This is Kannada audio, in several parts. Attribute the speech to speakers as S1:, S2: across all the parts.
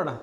S1: ನೋಡೋಣ.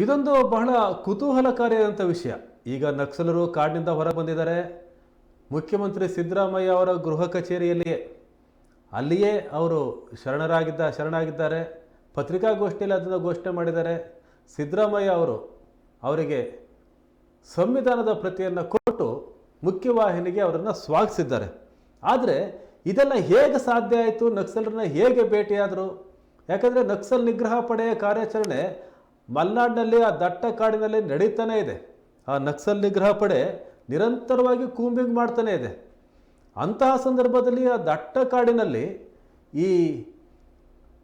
S1: ಇದೊಂದು ಬಹಳ ಕುತೂಹಲಕಾರಿಯಾದಂಥ ವಿಷಯ. ಈಗ ನಕ್ಸಲರು ಕಾಡಿನಿಂದ ಹೊರ ಬಂದಿದ್ದಾರೆ. ಮುಖ್ಯಮಂತ್ರಿ ಸಿದ್ದರಾಮಯ್ಯ ಅವರ ಗೃಹ ಕಚೇರಿಯಲ್ಲಿಯೇ ಅಲ್ಲಿಯೇ ಅವರು ಶರಣಾಗಿದ್ದಾರೆ. ಪತ್ರಿಕಾಗೋಷ್ಠಿಯಲ್ಲಿ ಅದನ್ನು ಘೋಷಣೆ ಮಾಡಿದ್ದಾರೆ. ಸಿದ್ದರಾಮಯ್ಯ ಅವರಿಗೆ ಸಂವಿಧಾನದ ಪ್ರತಿಯನ್ನು ಕೊಟ್ಟು ಮುಖ್ಯವಾಹಿನಿಗೆ ಅವರನ್ನು ಸ್ವಾಗತಿಸಿದ್ದಾರೆ. ಆದರೆ ಇದೆಲ್ಲ ಹೇಗೆ ಸಾಧ್ಯ ಆಯಿತು? ನಕ್ಸಲರನ್ನ ಹೇಗೆ ಭೇಟಿಯಾದರು? ಯಾಕಂದರೆ ನಕ್ಸಲ್ ನಿಗ್ರಹ ಪಡೆಯ ಕಾರ್ಯಾಚರಣೆ ಮಲೆನಾಡಿನಲ್ಲಿ ಆ ದಟ್ಟ ಕಾಡಿನಲ್ಲಿ ನಡೀತಾನೇ ಇದೆ. ಆ ನಕ್ಸಲ್ ನಿಗ್ರಹ ಪಡೆ ನಿರಂತರವಾಗಿ ಕೂಂಬಿಂಗ್ ಮಾಡ್ತಾನೆ ಇದೆ. ಅಂತಹ ಸಂದರ್ಭದಲ್ಲಿ ಆ ದಟ್ಟ ಕಾಡಿನಲ್ಲಿ ಈ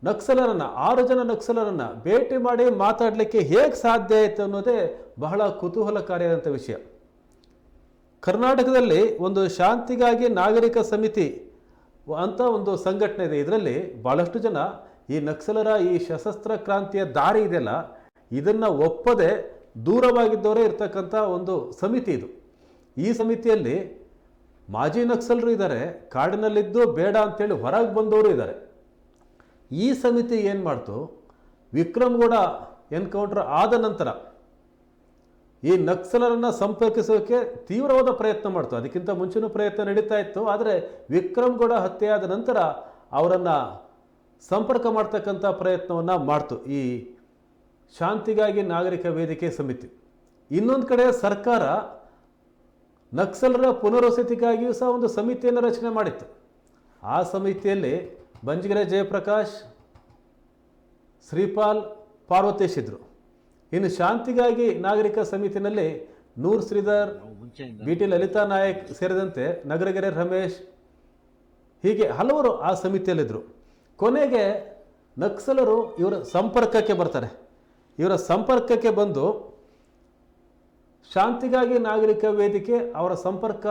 S1: ನಕ್ಸಲರನ್ನು 6 ಜನ ನಕ್ಸಲರನ್ನು ಭೇಟಿ ಮಾಡಿ ಮಾತಾಡಲಿಕ್ಕೆ ಹೇಗೆ ಸಾಧ್ಯ ಆಯಿತು ಅನ್ನೋದೇ ಬಹಳ ಕುತೂಹಲಕಾರಿಯಾದಂಥ ವಿಷಯ. ಕರ್ನಾಟಕದಲ್ಲಿ ಒಂದು ಶಾಂತಿಗಾಗಿ ನಾಗರಿಕ ಸಮಿತಿ ಅಂತ ಒಂದು ಸಂಘಟನೆ ಇದೆ. ಇದರಲ್ಲಿ ಭಾಳಷ್ಟು ಜನ ಈ ನಕ್ಸಲರ ಈ ಸಶಸ್ತ್ರ ಕ್ರಾಂತಿಯ ದಾರಿ ಇದೆಯಲ್ಲ, ಇದನ್ನು ಒಪ್ಪದೆ ದೂರವಾಗಿದ್ದವರೇ ಇರ್ತಕ್ಕಂಥ ಒಂದು ಸಮಿತಿ ಇದು. ಈ ಸಮಿತಿಯಲ್ಲಿ ಮಾಜಿ ನಕ್ಸಲರು ಇದ್ದಾರೆ, ಕಾಡಿನಲ್ಲಿದ್ದು ಬೇಡ ಅಂತೇಳಿ ಹೊರಗೆ ಬಂದವರು ಇದ್ದಾರೆ. ಈ ಸಮಿತಿ ಏನು ಮಾಡ್ತು, ವಿಕ್ರಮ್ಗೌಡ ಎನ್ಕೌಂಟರ್ ಆದ ನಂತರ ಈ ನಕ್ಸಲರನ್ನು ಸಂಪರ್ಕಿಸೋಕೆ ತೀವ್ರವಾದ ಪ್ರಯತ್ನ ಮಾಡ್ತು. ಅದಕ್ಕಿಂತ ಮುಂಚಿನ ಪ್ರಯತ್ನ ನಡೀತಾ ಇತ್ತು. ಆದರೆ ವಿಕ್ರಮ್ಗೌಡ ಹತ್ಯೆಯಾದ ನಂತರ ಅವರನ್ನು ಸಂಪರ್ಕ ಮಾಡ್ತಕ್ಕಂಥ ಪ್ರಯತ್ನವನ್ನು ಮಾಡ್ತು ಈ ಶಾಂತಿಗಾಗಿ ನಾಗರಿಕ ವೇದಿಕೆ ಸಮಿತಿ. ಇನ್ನೊಂದು ಕಡೆ ಸರ್ಕಾರ ನಕ್ಸಲರ ಪುನರ್ವಸತಿಗಾಗಿಯೂ ಸಹ ಒಂದು ಸಮಿತಿಯನ್ನು ರಚನೆ ಮಾಡಿತ್ತು. ಆ ಸಮಿತಿಯಲ್ಲಿ ಬಂಜಗೆರೆ ಜಯಪ್ರಕಾಶ್, ಶ್ರೀಪಾಲ್, ಪಾರ್ವತೇಶ್ ಇದ್ದರು. ಇನ್ನು ಶಾಂತಿಗಾಗಿ ನಾಗರಿಕ ಸಮಿತಿನಲ್ಲಿ ನೂರ್ ಶ್ರೀಧರ್, BT ಲಲಿತಾ ನಾಯಕ್ ಸೇರಿದಂತೆ ನಗರಗೆರೆ ರಮೇಶ್, ಹೀಗೆ ಹಲವರು ಆ ಸಮಿತಿಯಲ್ಲಿದ್ದರು. ಕೊನೆಗೆ ನಕ್ಸಲರು ಇವರ ಸಂಪರ್ಕಕ್ಕೆ ಬರ್ತಾರೆ. ಇವರ ಸಂಪರ್ಕಕ್ಕೆ ಬಂದು ಶಾಂತಿಗಾಗಿ ನಾಗರಿಕ ವೇದಿಕೆ ಅವರ ಸಂಪರ್ಕ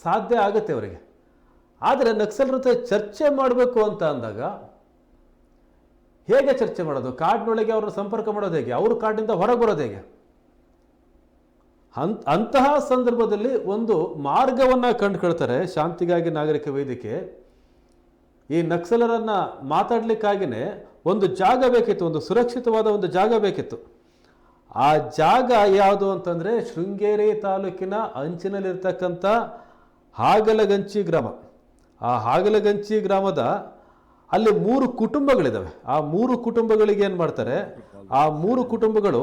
S1: ಸಾಧ್ಯ ಆಗುತ್ತೆ ಅವರಿಗೆ. ಆದರೆ ನಕ್ಸಲರ ಜೊತೆ ಚರ್ಚೆ ಮಾಡಬೇಕು ಅಂತ ಅಂದಾಗ ಹೇಗೆ ಚರ್ಚೆ ಮಾಡೋದು? ಕಾಡಿನೊಳಗೆ ಅವ್ರನ್ನ ಸಂಪರ್ಕ ಮಾಡೋದು ಹೇಗೆ? ಅವರು ಕಾಡಿನಿಂದ ಹೊರಗೆ ಬರೋದು ಹೇಗೆ? ಅಂತಹ ಸಂದರ್ಭದಲ್ಲಿ ಒಂದು ಮಾರ್ಗವನ್ನು ಕಂಡುಕೊಳ್ತಾರೆ ಶಾಂತಿಗಾಗಿ ನಾಗರಿಕ ವೇದಿಕೆ. ಈ ನಕ್ಸಲರನ್ನ ಮಾತಾಡ್ಲಿಕ್ಕಾಗಿಯೇ ಒಂದು ಜಾಗ ಬೇಕಿತ್ತು, ಒಂದು ಸುರಕ್ಷಿತವಾದ ಒಂದು ಜಾಗ ಬೇಕಿತ್ತು. ಆ ಜಾಗ ಯಾವುದು ಅಂತಂದರೆ ಶೃಂಗೇರಿ ತಾಲೂಕಿನ ಅಂಚಿನಲ್ಲಿರ್ತಕ್ಕಂಥ ಹಾಗಲಗಂಚಿ ಗ್ರಾಮ. ಆ ಹಾಗಲಗಂಚಿ ಗ್ರಾಮದ ಅಲ್ಲಿ 3 ಕುಟುಂಬಗಳಿದ್ದಾವೆ. ಆ 3 ಕುಟುಂಬಗಳಿಗೆ ಏನು ಮಾಡ್ತಾರೆ, ಆ 3 ಕುಟುಂಬಗಳು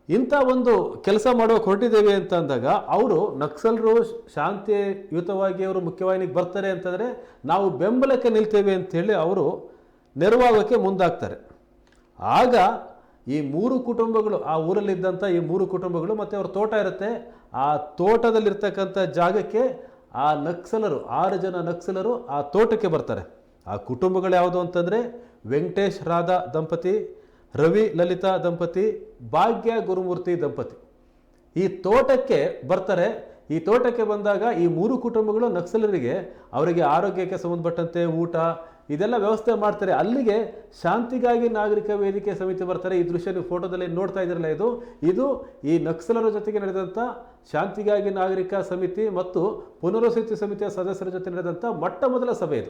S1: ಇಂಥ ಒಂದು ಕೆಲಸ ಮಾಡೋಕೆ ಹೊರಟಿದ್ದೇವೆ ಅಂತ ಅಂದಾಗ ಅವರು ನಕ್ಸಲರು ಶಾಂತಿಯುತವಾಗಿ ಅವರು ಮುಖ್ಯವಾಹಿನಿಗೆ ಬರ್ತಾರೆ ಅಂತಂದರೆ ನಾವು ಬೆಂಬಲಕ್ಕೆ ನಿಲ್ತೇವೆ ಅಂಥೇಳಿ ಅವರು ನೆರವಾಗೋಕ್ಕೆ ಮುಂದಾಗ್ತಾರೆ. ಆಗ ಈ 3 ಕುಟುಂಬಗಳು, ಆ ಊರಲ್ಲಿದ್ದಂಥ ಈ 3 ಕುಟುಂಬಗಳು ಮತ್ತು ಅವ್ರ ತೋಟ ಇರುತ್ತೆ, ಆ ತೋಟದಲ್ಲಿರ್ತಕ್ಕಂಥ ಜಾಗಕ್ಕೆ ಆ ನಕ್ಸಲರು 6 ಜನ ನಕ್ಸಲರು ಆ ತೋಟಕ್ಕೆ ಬರ್ತಾರೆ. ಆ ಕುಟುಂಬಗಳು ಯಾವುದು ಅಂತಂದರೆ ವೆಂಕಟೇಶ್ ರಾಧಾ ದಂಪತಿ, ರವಿ ಲಲಿತಾ ದಂಪತಿ, ಭಾಗ್ಯ ಗುರುಮೂರ್ತಿ ದಂಪತಿ. ಈ ತೋಟಕ್ಕೆ ಬರ್ತಾರೆ. ಈ ತೋಟಕ್ಕೆ ಬಂದಾಗ ಈ 3 ಕುಟುಂಬಗಳು ನಕ್ಸಲರಿಗೆ ಅವರಿಗೆ ಆರೋಗ್ಯಕ್ಕೆ ಸಂಬಂಧಪಟ್ಟಂತೆ ಊಟ ಇದೆಲ್ಲ ವ್ಯವಸ್ಥೆ ಮಾಡ್ತಾರೆ. ಅಲ್ಲಿಗೆ ಶಾಂತಿಗಾಗಿ ನಾಗರಿಕ ವೇದಿಕೆ ಸಮಿತಿ ಬರ್ತಾರೆ. ಈ ದೃಶ್ಯ ನೀವು ಫೋಟೋದಲ್ಲಿ ನೋಡ್ತಾ ಇದ್ರಲ್ಲ, ಇದು ಈ ನಕ್ಸಲರ ಜೊತೆಗೆ ನಡೆದಂಥ ಶಾಂತಿಗಾಗಿ ನಾಗರಿಕ ಸಮಿತಿ ಮತ್ತು ಪುನರ್ವಸತಿ ಸಮಿತಿಯ ಸದಸ್ಯರ ಜೊತೆ ನಡೆದಂಥ ಮೊಟ್ಟ ಮೊದಲ ಸಭೆ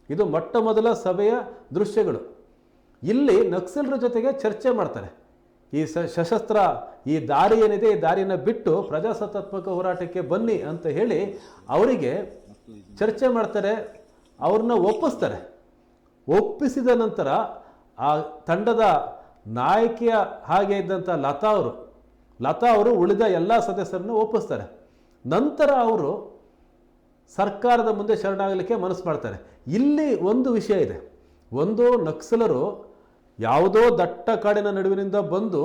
S1: ಇದು ಮೊಟ್ಟ ಮೊದಲ ಸಭೆಯ ದೃಶ್ಯಗಳು. ಇಲ್ಲಿ ನಕ್ಸಲರ ಜೊತೆಗೆ ಚರ್ಚೆ ಮಾಡ್ತಾರೆ. ಈ ಸಶಸ್ತ್ರ ಈ ದಾರಿ ಏನಿದೆ, ಈ ದಾರಿಯನ್ನು ಬಿಟ್ಟು ಪ್ರಜಾಸತ್ತಾತ್ಮಕ ಹೋರಾಟಕ್ಕೆ ಬನ್ನಿ ಅಂತ ಹೇಳಿ ಅವರಿಗೆ ಚರ್ಚೆ ಮಾಡ್ತಾರೆ, ಅವ್ರನ್ನ ಒಪ್ಪಿಸ್ತಾರೆ. ಒಪ್ಪಿಸಿದ ನಂತರ ಆ ತಂಡದ ನಾಯಕಿಯ ಹಾಗೆ ಇದ್ದಂಥ ಲತಾ ಅವರು ಉಳಿದ ಎಲ್ಲ ಸದಸ್ಯರನ್ನು ಒಪ್ಪಿಸ್ತಾರೆ. ನಂತರ ಅವರು ಸರ್ಕಾರದ ಮುಂದೆ ಶರಣಾಗಲಿಕ್ಕೆ ಮನಸ್ಸು ಮಾಡ್ತಾರೆ. ಇಲ್ಲಿ ಒಂದು ವಿಷಯ ಇದೆ. ಒಂದು, ನಕ್ಸಲರು ಯಾವುದೋ ದಟ್ಟ ಕಾಡಿನ ನಡುವಿನಿಂದ ಬಂದು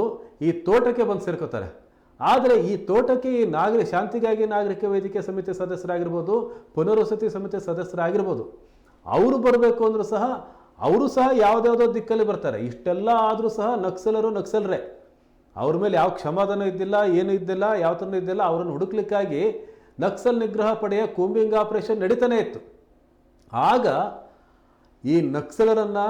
S1: ಈ ತೋಟಕ್ಕೆ ಬಂದು ಸೇರ್ಕೋತಾರೆ. ಆದರೆ ಈ ತೋಟಕ್ಕೆ ಈ ಶಾಂತಿಗಾಗಿ ನಾಗರಿಕ ವೇದಿಕೆ ಸಮಿತಿ ಸದಸ್ಯರಾಗಿರ್ಬೋದು, ಪುನರ್ವಸತಿ ಸಮಿತಿ ಸದಸ್ಯರಾಗಿರ್ಬೋದು, ಅವರು ಬರಬೇಕು ಅಂದರೂ ಸಹ ಅವರು ಸಹ ಯಾವುದ್ಯಾವುದೋ ದಿಕ್ಕಲ್ಲಿ ಬರ್ತಾರೆ. ಇಷ್ಟೆಲ್ಲ ಆದರೂ ಸಹ ನಕ್ಸಲರೇ. ಅವ್ರ ಮೇಲೆ ಯಾವ ಕ್ಷಮಾದಾನ ಇದ್ದಿಲ್ಲ, ಏನೂ ಇದ್ದಿಲ್ಲ, ಯಾವ ಥರನೂ ಇದ್ದಿಲ್ಲ. ಅವರನ್ನು ಹುಡುಕ್ಲಿಕ್ಕಾಗಿ ನಕ್ಸಲ್ ನಿಗ್ರಹ ಪಡೆಯ ಕೂಂಬಿಂಗ್ ಆಪರೇಷನ್ ನಡೀತಾನೆ ಇತ್ತು. ಆಗ ಈ ನಕ್ಸಲರನ್ನು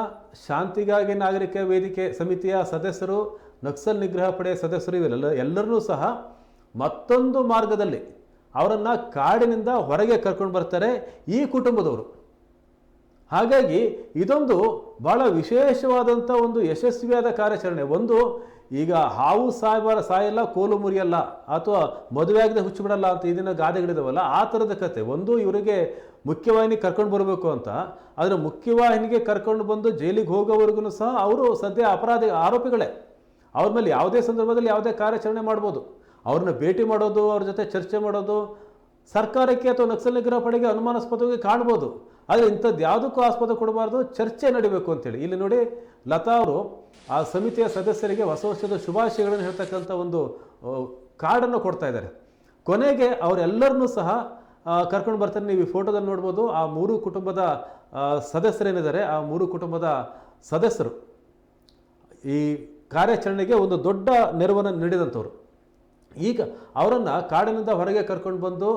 S1: ಶಾಂತಿಗಾಗಿ ನಾಗರಿಕ ವೇದಿಕೆ ಸಮಿತಿಯ ಸದಸ್ಯರು, ನಕ್ಸಲ್ ನಿಗ್ರಹ ಪಡೆಯ ಸದಸ್ಯರು ಎಲ್ಲರನ್ನೂ ಸಹ ಮತ್ತೊಂದು ಮಾರ್ಗದಲ್ಲಿ ಅವರನ್ನು ಕಾಡಿನಿಂದ ಹೊರಗೆ ಕರ್ಕೊಂಡು ಬರ್ತಾರೆ ಈ ಕುಟುಂಬದವರು. ಹಾಗಾಗಿ ಇದೊಂದು ಬಹಳ ವಿಶೇಷವಾದಂಥ ಒಂದು ಯಶಸ್ವಿಯಾದ ಕಾರ್ಯಾಚರಣೆ. ಒಂದು, ಈಗ ಹಾವು ಸಾಯಲ್ಲ, ಕೋಲು ಮುರಿಯಲ್ಲ, ಅಥವಾ ಮದುವೆ ಆಗದೆ ಹುಚ್ಚು ಬಿಡಲ್ಲ ಅಂತ ಇದನ್ನ ಗಾದೆಗಳಿದಾವಲ್ಲ, ಆ ಥರದ ಕತೆ. ಒಂದು, ಇವರಿಗೆ ಮುಖ್ಯವಾಹಿನಿ ಕರ್ಕೊಂಡು ಬರಬೇಕು ಅಂತ, ಆದರೆ ಮುಖ್ಯವಾಹಿನಿಗೆ ಕರ್ಕೊಂಡು ಬಂದು ಜೈಲಿಗೆ ಹೋಗೋವರೆಗೂ ಸಹ ಅವರು ಸದ್ಯ ಆರೋಪಿಗಳೇ. ಅವ್ರ ಮೇಲೆ ಯಾವುದೇ ಸಂದರ್ಭದಲ್ಲಿ ಯಾವುದೇ ಕಾರ್ಯಾಚರಣೆ ಮಾಡ್ಬೋದು. ಅವ್ರನ್ನ ಭೇಟಿ ಮಾಡೋದು, ಅವ್ರ ಜೊತೆ ಚರ್ಚೆ ಮಾಡೋದು ಸರ್ಕಾರಕ್ಕೆ ಅಥವಾ ನಕ್ಸಲ್ ನಿಗ್ರಹ ಪಡೆಗೆ ಅನುಮಾನಾಸ್ಪದವಾಗಿ ಕಾಣ್ಬೋದು. ಆದರೆ ಇಂಥದ್ದು ಯಾವುದಕ್ಕೂ ಆಸ್ಪದ ಕೊಡಬಾರ್ದು, ಚರ್ಚೆ ನಡಿಬೇಕು ಅಂತೇಳಿ. ಇಲ್ಲಿ ನೋಡಿ, ಲತಾ ಅವರು ಆ ಸಮಿತಿಯ ಸದಸ್ಯರಿಗೆ ಹೊಸ ವರ್ಷದ ಶುಭಾಶಯಗಳನ್ನು ಹೇಳ್ತಕ್ಕಂಥ ಒಂದು ಕಾರ್ಡನ್ನು ಕೊಡ್ತಾ ಇದ್ದಾರೆ. ಕೊನೆಗೆ ಅವರೆಲ್ಲರನ್ನೂ ಸಹ ಕರ್ಕೊಂಡು ಬರ್ತಾರೆ. ನೀವು ಈ ಫೋಟೋದಲ್ಲಿ ನೋಡ್ಬೋದು. ಆ 3 ಕುಟುಂಬದ ಸದಸ್ಯರೇನಿದ್ದಾರೆ, ಆ 3 ಕುಟುಂಬದ ಸದಸ್ಯರು ಈ ಕಾರ್ಯಾಚರಣೆಗೆ ಒಂದು ದೊಡ್ಡ ನೆರವನ್ನು ನೀಡಿದಂಥವ್ರು. ಈಗ ಅವರನ್ನು ಕಾಡಿನಿಂದ ಹೊರಗೆ ಕರ್ಕೊಂಡು ಬಂದು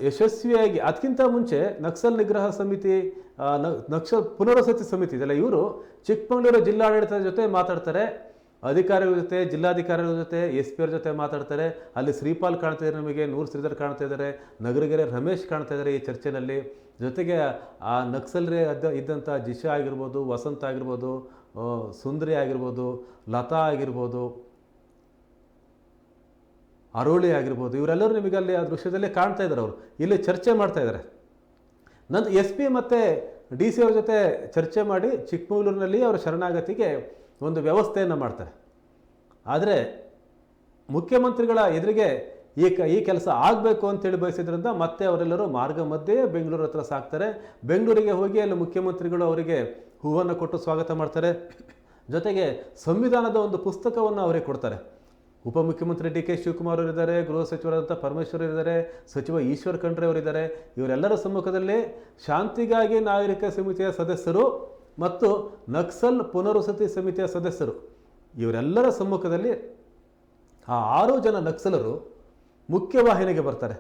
S1: ಯಶಸ್ವಿಯಾಗಿ, ಅದಕ್ಕಿಂತ ಮುಂಚೆ ನಕ್ಸಲ್ ನಿಗ್ರಹ ಸಮಿತಿ, ನಕ್ಸಲ್ ಪುನರ್ವಸತಿ ಸಮಿತಿ ಇದೆಲ್ಲ, ಇವರು ಚಿಕ್ಕಮಗಳೂರು ಜಿಲ್ಲಾಡಳಿತದ ಜೊತೆ ಮಾತಾಡ್ತಾರೆ, ಅಧಿಕಾರಿಗಳ ಜೊತೆ, ಜಿಲ್ಲಾಧಿಕಾರಿಗಳ ಜೊತೆ, SP ಅವ್ರ ಜೊತೆ ಮಾತಾಡ್ತಾರೆ. ಅಲ್ಲಿ ಶ್ರೀಪಾಲ್ ಕಾಣ್ತಾ ಇದ್ದಾರೆ, ನಮಗೆ ನೂರ್ ಶ್ರೀಧರ್ ಕಾಣ್ತಾ ಇದ್ದಾರೆ, ನಗರಗೆರೆ ರಮೇಶ್ ಕಾಣ್ತಾ ಇದ್ದಾರೆ ಈ ಚರ್ಚೆನಲ್ಲಿ. ಜೊತೆಗೆ ಆ ನಕ್ಸಲ್ರೇ ಇದ್ದಂಥ ಜಿಶಾ ಆಗಿರ್ಬೋದು, ವಸಂತ ಆಗಿರ್ಬೋದು, ಸುಂದರಿ ಆಗಿರ್ಬೋದು, ಲತಾ ಆಗಿರ್ಬೋದು, ಅರೋಳಿ ಆಗಿರ್ಬೋದು, ಇವರೆಲ್ಲರೂ ನಿಮಗೆ ಅಲ್ಲಿ ಆ ದೃಶ್ಯದಲ್ಲೇ ಕಾಣ್ತಾ ಇದ್ದಾರೆ. ಅವರು ಇಲ್ಲಿ ಚರ್ಚೆ ಮಾಡ್ತಾ ಇದ್ದಾರೆ. ನಂತರ SP ಮತ್ತು DC ಅವ್ರ ಜೊತೆ ಚರ್ಚೆ ಮಾಡಿ ಚಿಕ್ಕಮಗಳೂರಿನಲ್ಲಿ ಅವರ ಶರಣಾಗತಿಗೆ ಒಂದು ವ್ಯವಸ್ಥೆಯನ್ನು ಮಾಡ್ತಾರೆ. ಆದರೆ ಮುಖ್ಯಮಂತ್ರಿಗಳ ಎದುರಿಗೆ ಈ ಕೆಲಸ ಆಗಬೇಕು ಅಂತೇಳಿ ಬಯಸಿದ್ರಿಂದ ಮತ್ತೆ ಅವರೆಲ್ಲರೂ ಮಾರ್ಗ ಮಧ್ಯೆ ಬೆಂಗಳೂರು ಹತ್ರ ಸಾಕ್ತಾರೆ. ಬೆಂಗಳೂರಿಗೆ ಹೋಗಿ ಅಲ್ಲಿ ಮುಖ್ಯಮಂತ್ರಿಗಳು ಅವರಿಗೆ ಹೂವನ್ನು ಕೊಟ್ಟು ಸ್ವಾಗತ ಮಾಡ್ತಾರೆ. ಜೊತೆಗೆ ಸಂವಿಧಾನದ ಒಂದು ಪುಸ್ತಕವನ್ನು ಅವರಿಗೆ ಕೊಡ್ತಾರೆ. ಉಪಮುಖ್ಯಮಂತ್ರಿ DK ಶಿವಕುಮಾರ್ ಅವರಿದ್ದಾರೆ, ಗೃಹ ಸಚಿವರಾದಂಥ ಪರಮೇಶ್ವರ್ ಇದ್ದಾರೆ, ಸಚಿವ ಈಶ್ವರ್ ಖಂಡ್ರೆ ಅವರಿದ್ದಾರೆ. ಇವರೆಲ್ಲರ ಸಮ್ಮುಖದಲ್ಲಿ ಶಾಂತಿಗಾಗಿ ನಾಗರಿಕ ಸಮಿತಿಯ ಸದಸ್ಯರು ಮತ್ತು ನಕ್ಸಲ್ ಪುನರ್ವಸತಿ ಸಮಿತಿಯ ಸದಸ್ಯರು ಇವರೆಲ್ಲರ ಸಮ್ಮುಖದಲ್ಲಿ ಆ 6 ಜನ ನಕ್ಸಲರು ಮುಖ್ಯವಾಹಿನಿಗೆ ಬರ್ತಾರೆ.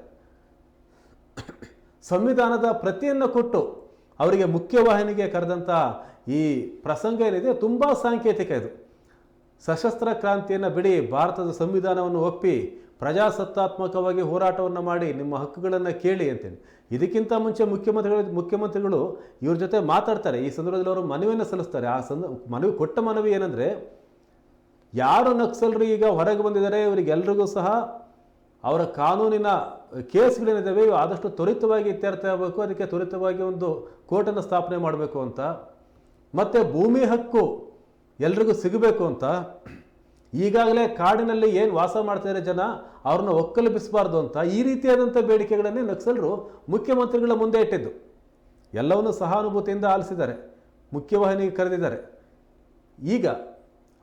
S1: ಸಂವಿಧಾನದ ಪ್ರತಿಯನ್ನು ಕೊಟ್ಟು ಅವರಿಗೆ ಮುಖ್ಯವಾಹಿನಿಗೆ ಕರೆದಂಥ ಈ ಪ್ರಸಂಗ ಏನಿದೆ ತುಂಬ ಸಾಂಕೇತಿಕ. ಇದು ಸಶಸ್ತ್ರ ಕ್ರಾಂತಿಯನ್ನು ಬಿಡಿ, ಭಾರತದ ಸಂವಿಧಾನವನ್ನು ಒಪ್ಪಿ ಪ್ರಜಾಸತ್ತಾತ್ಮಕವಾಗಿ ಹೋರಾಟವನ್ನು ಮಾಡಿ ನಿಮ್ಮ ಹಕ್ಕುಗಳನ್ನು ಕೇಳಿ ಅಂತೇಳಿ. ಇದಕ್ಕಿಂತ ಮುಂಚೆ ಮುಖ್ಯಮಂತ್ರಿಗಳು ಇವ್ರ ಜೊತೆ ಮಾತಾಡ್ತಾರೆ. ಈ ಸಂದರ್ಭದಲ್ಲಿ ಅವರು ಮನವಿಯನ್ನು ಸಲ್ಲಿಸ್ತಾರೆ. ಮನವಿ ಕೊಟ್ಟ ಮನವಿ ಏನಂದರೆ, ಯಾರು ನಕ್ಸಲರು ಈಗ ಹೊರಗೆ ಬಂದಿದ್ದಾರೆ ಇವರಿಗೆಲ್ರಿಗೂ ಸಹ ಅವರ ಕಾನೂನಿನ ಕೇಸ್ಗಳೇನಿದ್ದಾವೆ ಇವು ಆದಷ್ಟು ತ್ವರಿತವಾಗಿ ಇತ್ಯರ್ಥ ಆಗಬೇಕು, ಅದಕ್ಕೆ ತ್ವರಿತವಾಗಿ ಒಂದು ಕೋರ್ಟನ್ನು ಸ್ಥಾಪನೆ ಮಾಡಬೇಕು ಅಂತ, ಮತ್ತು ಭೂಮಿ ಹಕ್ಕು ಎಲ್ರಿಗೂ ಸಿಗಬೇಕು ಅಂತ, ಈಗಾಗಲೇ ಕಾಡಿನಲ್ಲಿ ಏನು ವಾಸ ಮಾಡ್ತಿದ್ದಾರೆ ಜನ ಅವ್ರನ್ನ ಒಕ್ಕಲೆಬ್ಬಿಸಬಾರ್ದು ಅಂತ, ಈ ರೀತಿಯಾದಂಥ ಬೇಡಿಕೆಗಳನ್ನೇ ನಕ್ಸಲರು ಮುಖ್ಯಮಂತ್ರಿಗಳ ಮುಂದೆ ಇಟ್ಟಿದ್ದು. ಎಲ್ಲವನ್ನೂ ಸಹಾನುಭೂತಿಯಿಂದ ಆಲಿಸಿದ್ದಾರೆ, ಮುಖ್ಯವಾಹಿನಿಗೆ ಕರೆದಿದ್ದಾರೆ. ಈಗ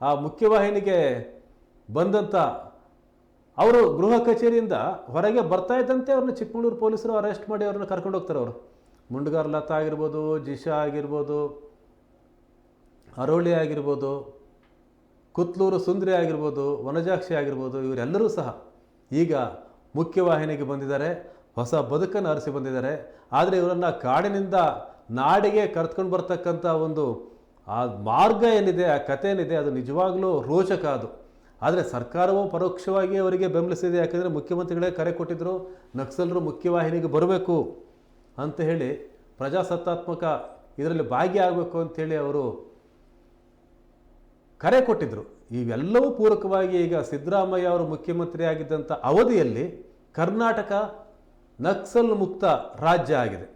S1: ಆ ಮುಖ್ಯವಾಹಿನಿಗೆ ಬಂದಂಥ ಅವರು ಗೃಹ ಕಚೇರಿಯಿಂದ ಹೊರಗೆ ಬರ್ತಾ ಇದ್ದಂತೆ ಅವ್ರನ್ನ ಚಿಕ್ಕಮಗಳೂರು ಪೊಲೀಸರು ಅರೆಸ್ಟ್ ಮಾಡಿ ಅವ್ರನ್ನ ಕರ್ಕೊಂಡು ಹೋಗ್ತಾರೆ. ಅವರು ಮುಂಡಗಾರ್ ಲತಾ ಆಗಿರ್ಬೋದು, ಜಿಶಾ ಆಗಿರ್ಬೋದು, ಅರೋಳಿ ಆಗಿರ್ಬೋದು, ಕುತ್ಲೂರು ಸುಂದ್ರಿ ಆಗಿರ್ಬೋದು, ವನಜಾಕ್ಷಿ ಆಗಿರ್ಬೋದು, ಇವರೆಲ್ಲರೂ ಸಹ ಈಗ ಮುಖ್ಯವಾಹಿನಿಗೆ ಬಂದಿದ್ದಾರೆ, ಹೊಸ ಬದುಕನ್ನು ಅರಸಿ ಬಂದಿದ್ದಾರೆ. ಆದರೆ ಇವರನ್ನು ಕಾಡಿನಿಂದ ನಾಡಿಗೆ ಕರ್ತ್ಕೊಂಡು ಬರ್ತಕ್ಕಂಥ ಒಂದು ಆ ಮಾರ್ಗ ಏನಿದೆ, ಆ ಕಥೆ ಏನಿದೆ, ಅದು ನಿಜವಾಗ್ಲೂ ರೋಚಕ. ಅದು ಆದರೆ ಸರ್ಕಾರವು ಪರೋಕ್ಷವಾಗಿ ಅವರಿಗೆ ಬೆಂಬಲಿಸಿದೆ. ಯಾಕಂದರೆ ಮುಖ್ಯಮಂತ್ರಿಗಳೇ ಕರೆ ಕೊಟ್ಟಿದ್ದರು, ನಕ್ಸಲರು ಮುಖ್ಯವಾಹಿನಿಗೆ ಬರಬೇಕು ಅಂತ ಹೇಳಿ, ಪ್ರಜಾಸತ್ತಾತ್ಮಕ ಇದರಲ್ಲಿ ಭಾಗಿಯಾಗಬೇಕು ಅಂಥೇಳಿ ಅವರು ಕರೆ ಕೊಟ್ಟಿದ್ದರು. ಇವೆಲ್ಲವೂ ಪೂರಕವಾಗಿ ಈಗ ಸಿದ್ದರಾಮಯ್ಯ ಅವರು ಮುಖ್ಯಮಂತ್ರಿ ಆಗಿದ್ದಂಥ ಅವಧಿಯಲ್ಲಿ ಕರ್ನಾಟಕ ನಕ್ಸಲ್ ಮುಕ್ತ ರಾಜ್ಯ ಆಗಿದೆ.